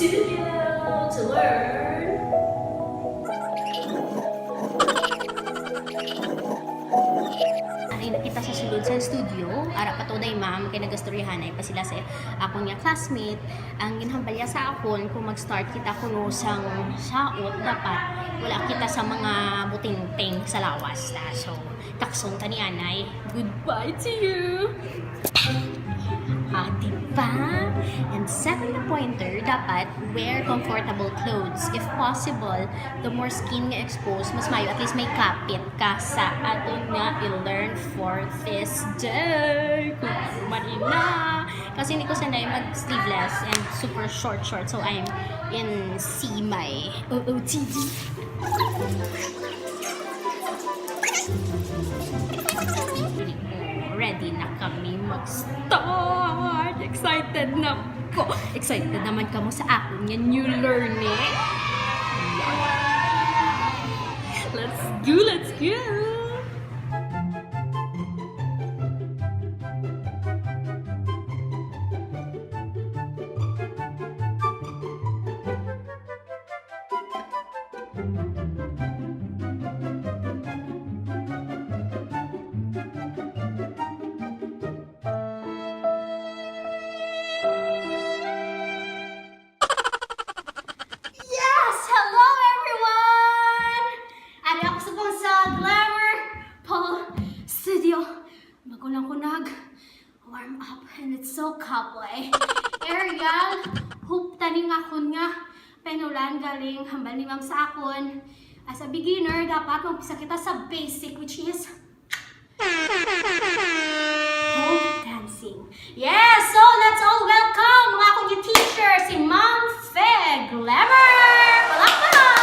studio to learn. Ay nakita sa sulod sa studio, ara pa to day ma'am, kay nagastoryahan ay pa sila sa ako niya classmate. Ang ginhambalya sa akon kung mag-start kita kuno sang saot dapat wala kita sa mga butingting sa lawas ta. So, taksong ta ni anay. Goodbye to you. Diba? And second na pointer, dapat wear comfortable clothes. If possible, the more skin nga exposed, mas mayo. At least may kapit ka sa aton nga i-learn for this day. Kung ano man ina. Kasi hindi ko sanay mag-sleeveless and super short. So, I'm in C my OOTD. Ready na kami mag-start! Excited na ko! Excited naman ka mo sa akin yung new learning! Let's go! Let's go! Warm up and it's so kapoy. Ariel, hope taning akon nga penulan galing hambal ni ma'am sa akon. As a beginner, dapat mag-umpisa kita sa basic which is pole dancing. Yes! So let's all welcome mga akong yung teacher, si Ma'am Fe Glamour! Palakpak!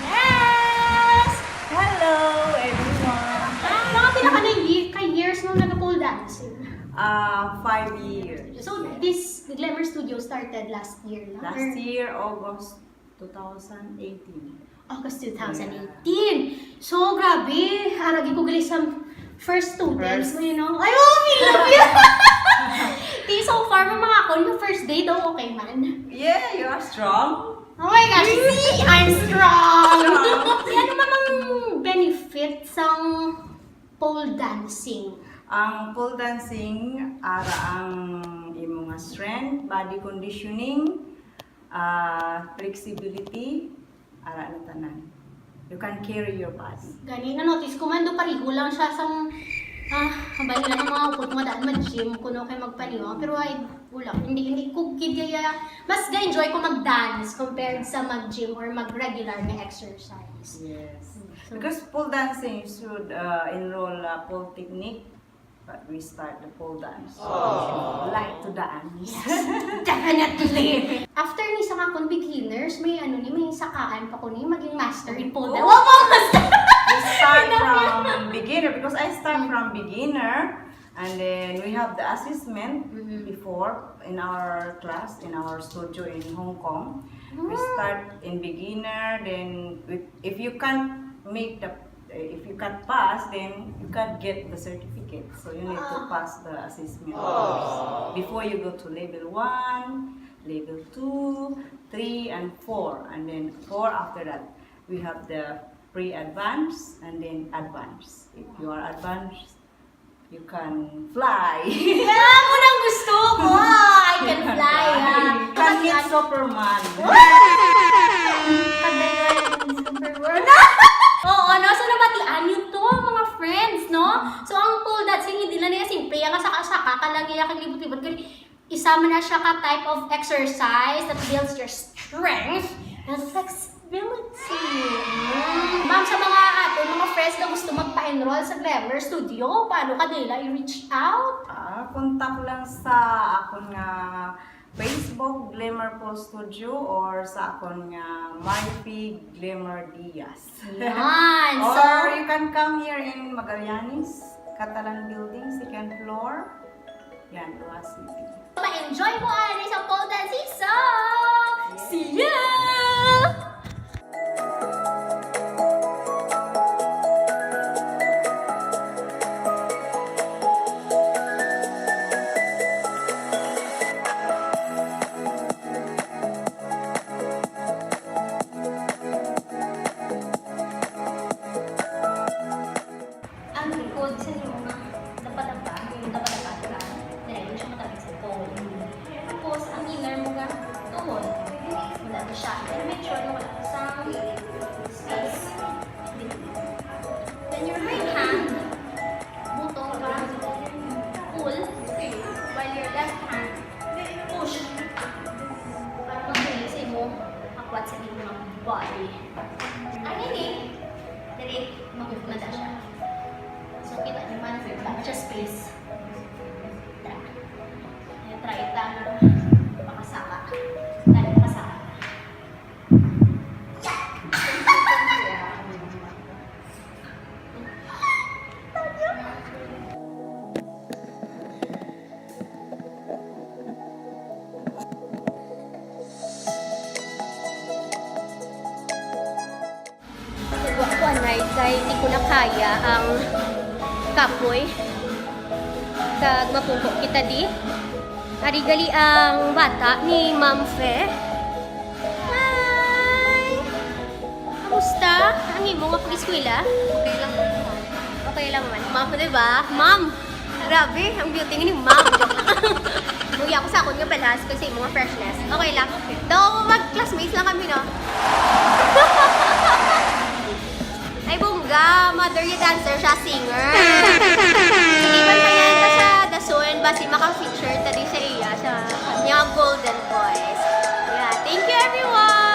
Yes! Hello, everyone. Mga years nung nag-pole dancing? 5 years. So, this Glamour Studio started last year, no? Last year, August 2018. August 2018. So, grabe. Aragi ko gali sa first students mo, you know? Ay, oh, we love you! So far, mga ako, yung first day daw, okay man? Yeah, you are strong. Oh my gosh, see? I'm strong! Ano namang benefit sa pole dancing? Ang pole dancing, ara ang imong nga strength, body conditioning, flexibility, ara na tanan. You can carry your body. Gani, na-notice ko man, do pariho lang siya sang hambal nila ng mga upot mga daan mag-gym kuno kay magpaniwang. Pero ay, wala. Hindi ko kaya, mas ga-enjoy ko mag-dance compared sa mag-gym or mag-regular na exercise. Yes. Because pole dancing, you should enroll pole technique. But we start the pole dance. Like to dance. Definitely! After ni sa akong beginners, may may sakaan pa ko ni maging master in pole dance. Oh. Wow, master! We start from beginner because I start from beginner and then we have the assessment before in our class, in our studio in Hong Kong. We start in beginner, then if you can't pass, then you can't get the certificate. So you need to pass the assessment first before you go to level 1, level 2, 3, and 4. And then 4 after that, we have the pre-advanced and then advanced. If you are advanced, you can fly. Yeah, mo nang gusto ko! I can fly! You can meet Superman. Superman. Oo, no? So, nabatian yun to, mga friends, no? So, ang pole dancing, hindi lang niya simple. Yung saka-saka ka lang, yung libot-libot. Isa man na siya ka type of exercise that builds your strength and flexibility. Ma'am, sa mga friends na gusto magpa-enroll sa Glamour Studio, paano ka nila i-reach out? Contact lang sa akong nga Facebook, Glamour Pole Studio, or sa akong nga Marfi Glamour Diaz. Yan! Or you can come here in Magallanes, Catalan Building, 2nd floor. Yan, Dua City. Ma-enjoy mo ang isang pole dancing, so see ya! left hand. Push. Para mag-release mo akwat sa inyong body. Ang ini, dali, mag-move na siya. So, kita nyo man, wala siya space. Try it lang, makasaka. Dali, makasaka. Ako anay, kay di ko na kaya ang kapoy. Kag mapungko kita di. Arigali ang bata ni Ma'am Fe. Hi! Kamusta? Ang imo nga pag-eskwela? Okay lang. Okay lang man. Ma'am, diba? Ma'am! Grabe, ang beauty ni Ma'am. Joke lang. Bugi ako sa akon nga balhas kasi mga freshness. Okay lang. Daw mag-classmates lang kami, no? Ay, bongga! Mother yung dancer siya, singer. Siniban pa yan ta sa Dasun, basi maka-feature tadi sa iya sa kanyang Golden Boys. Yeah, thank you everyone!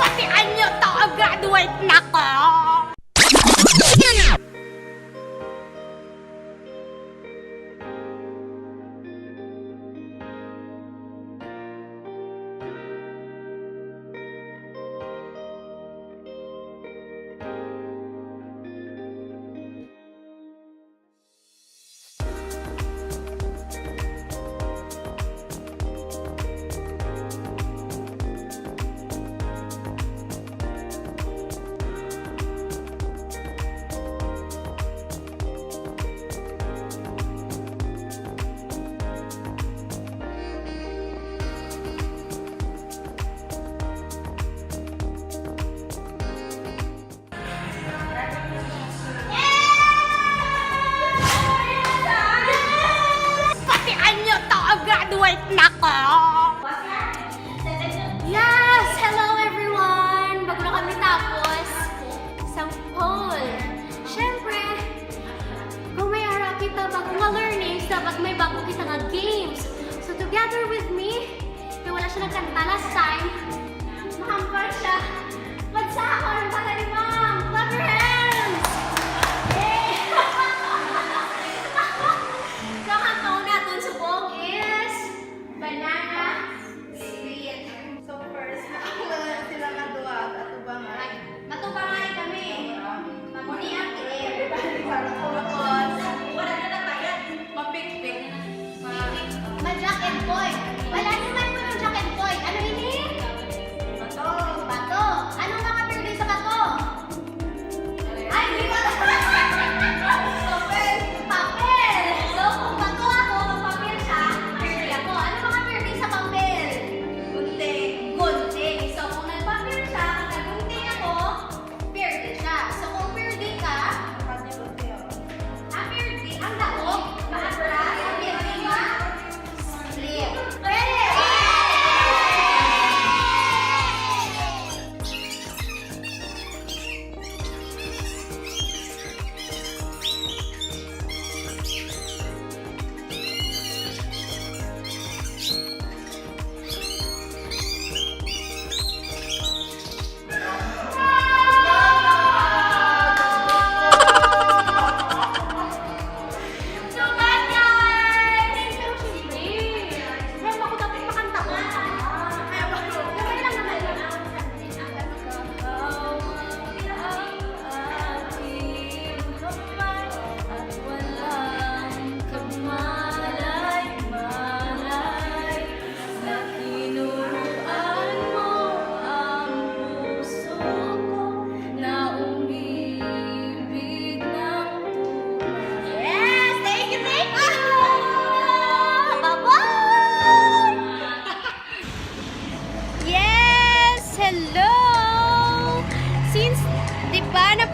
Patian nyo to ang graduate na ko! Patian nyo to ang graduate na ko! Yes! Hello everyone! Bago na kami tapos isang poll. Siyempre, kung may araw kita bagong mga learnings, dapat may bago kita nga games. So together with me, kung wala siya nagkanta last time, mahampar siya. Magsako ng bata ni Ma'am! Clap your hands! Yay! So, ang taon natin subong is banana split. So first, wala sila natuwag at ubangan. Matubangan kami. Mamuni ang tiil. Tapos, wala na nagbayad. Mapikpik. Ma-jack and boy. Wala naman mo yung jack and boy. Ano ini? Bato. Bato. Anong nakapirdi sa bato? Ay, hindi ko alam. Papel. Papel. So, kung bato ako, magpapel siya, pirdi ako. Ano makapirdi sa papel? Gunting. Gunting. So, kung nagpapel siya, kung nagunting ako, pirdi siya. So, kung pirdi ka, Pati gunting. ang pirdi, ang daog, maatras, ang pirdi ka, split. Pwede! So,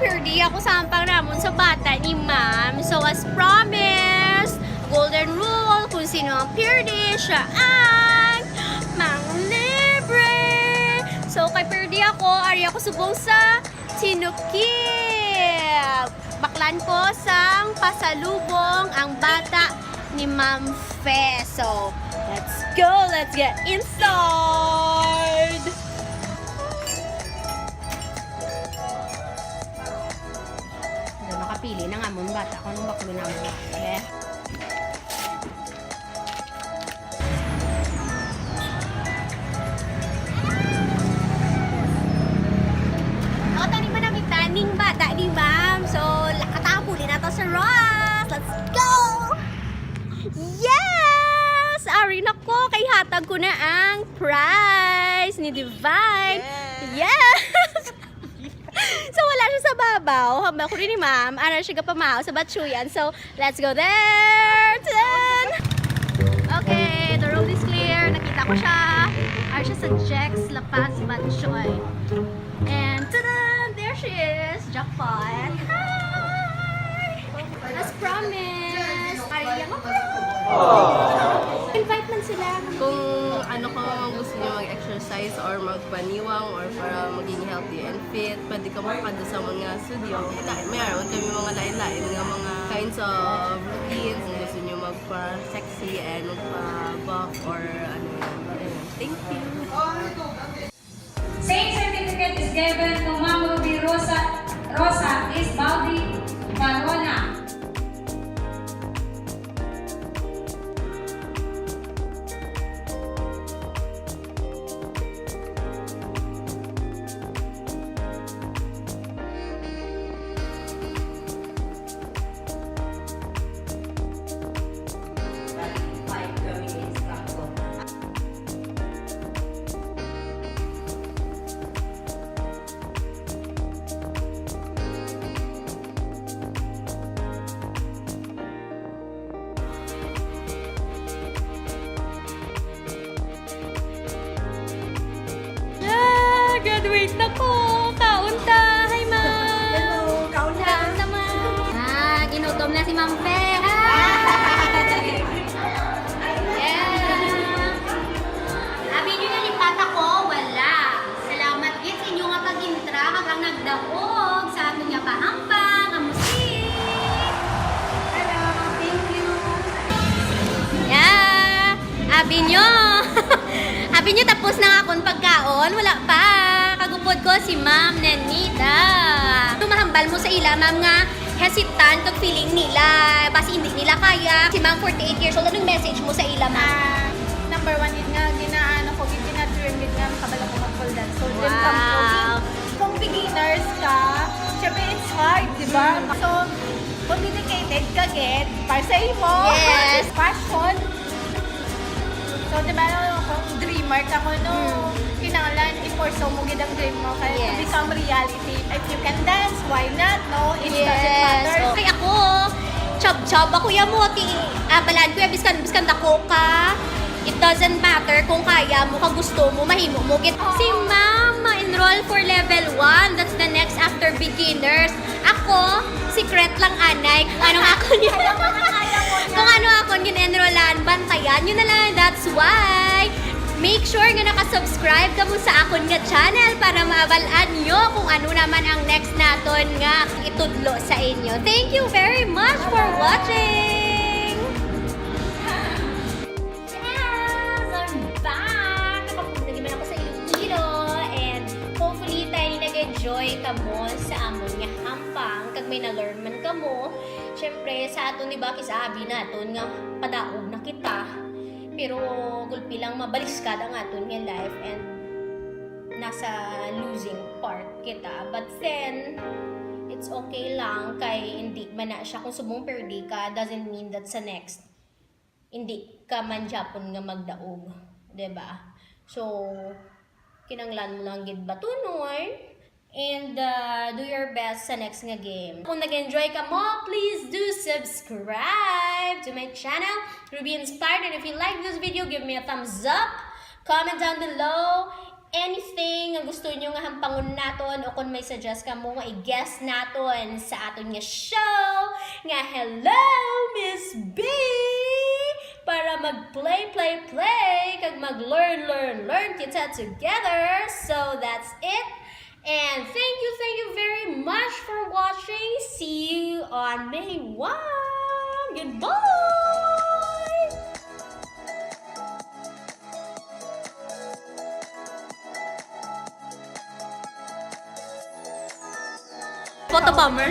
purdy ako sampang namon sa bata ni ma'am. So as promised, golden rule, kung sino ang purdy, siya ang manglibre. So kay purdy ako, ari ako subong sa sinukip. Baklan ko sang pasalubong ang bata ni Ma'am Fe. So, let's go! Let's get inside! Nakapili na nga mong bata kung anong baklo naman natin. O, tani man namin taning bata ni ma'am. So, lakatapuli na to sa Ross. Let's go! Yes! Ari na ko, kay hatag ko na ang prize ni Divine. Yes! So, wala siya sa babaw. Hamba ko rin ni ma'am. Ara siya kapamaw sa Batsuyan. So, let's go there! Tan! Okay, the road is clear. Nakita ko siya. Ara siya sa Jex La Paz Batchoy. And ta-da! There she is! Jackpot! Hi! As promised! Ariya mo invite man sila. Kung ano ka gusto niyo mag-exercise or magpaniwang or para maging healthy and fit, pwede ka makada sa mga studio. Mayroon kami mga lain-lain nga mga kinds of routines. Kung gusto niyo magpa-sexy and magpa-buff or ano. Thank you! Same certificate is given to Ma'am Ruby Rosa Isbaldi Barona. Graduate na ko! Kaunta! Hi, ma'am! Hello, kaon na. Kaunta, ma'am! Ginutom na si Ma'am Fe! Yeah! Abi nyo na lipat ako? Wala! Salamat git sa inyo nga pag-intra kagang nagdaog sa ating nga pahampang, ang musik! Hello, thank you. Yeah! Abi nyo! Abi nyo tapos na akong pagkaon? Wala pa! Kagupod ko si Ma'am Nenita. Tumahambal mo sa ila, ma'am nga hesitant kag feeling nila. Basi hindi nila kaya. Si Ma'am 48 years old. Anong message mo sa ila, ma'am? Number one, yun nga, ginaano ko, ginatrim yun nga, makabala ko mag-full dance. So, then Wow. kung beginners ka, syempre it's hard, di ba? So, kung dedicated ka, get, para sa mo, Yes. passion. So, di ba, kung dreamer ka ko, no, kinanglan, i-forso mo gid ang dream mo, kaya to Yes. become reality. If you can dance, why not, no? It doesn't matter. Okay, ako, chab-chab ako yan mo. Balaan ko yan, biskan dako ka. It doesn't matter kung kaya mo, kung gusto mo, mahimo mo. Si Ma'am, ma-enroll for level 1. That's the next after beginners. Ako, secret lang anay. Kung anong ako yun. Kung ano ako yun enrollan, bantayan yun na lang. That's why. Make sure nga nakasubscribe ka mo sa akon nga channel para maabalaan nyo kung ano naman ang next naton nga itudlo sa inyo. Thank you very much for watching! Yes! I'm back! Nakapunta ako sa Iloilo and hopefully tayo nag-enjoy ka mo sa amon nga hampang kag may na-learn man ka mo. Siyempre sa aton ni Baki sabi naton nga padaog na kita. Pero gulpi lang mabaliskad ang aton nga life and nasa losing part kita. But then, it's okay lang kay hindi man na siya. Kung subong perdi ka, doesn't mean that sa next, hindi ka man Japon nga magdaog. Diba? So, kinanglan mo lang gid batunoy. And do your best sa next nga game. Kung nag-enjoy ka mo, please do subscribe to my channel, Ruby Inspired. And if you like this video, give me a thumbs up, comment down below, anything nga gusto nyo nga hampangon naton o kung may suggest ka mo nga i-guest naton sa aton nga show nga Hello Miss B para mag-play kag mag-learn kita together. So that's it. And thank you very much for watching. See you on May 1. Goodbye! Photo bomber.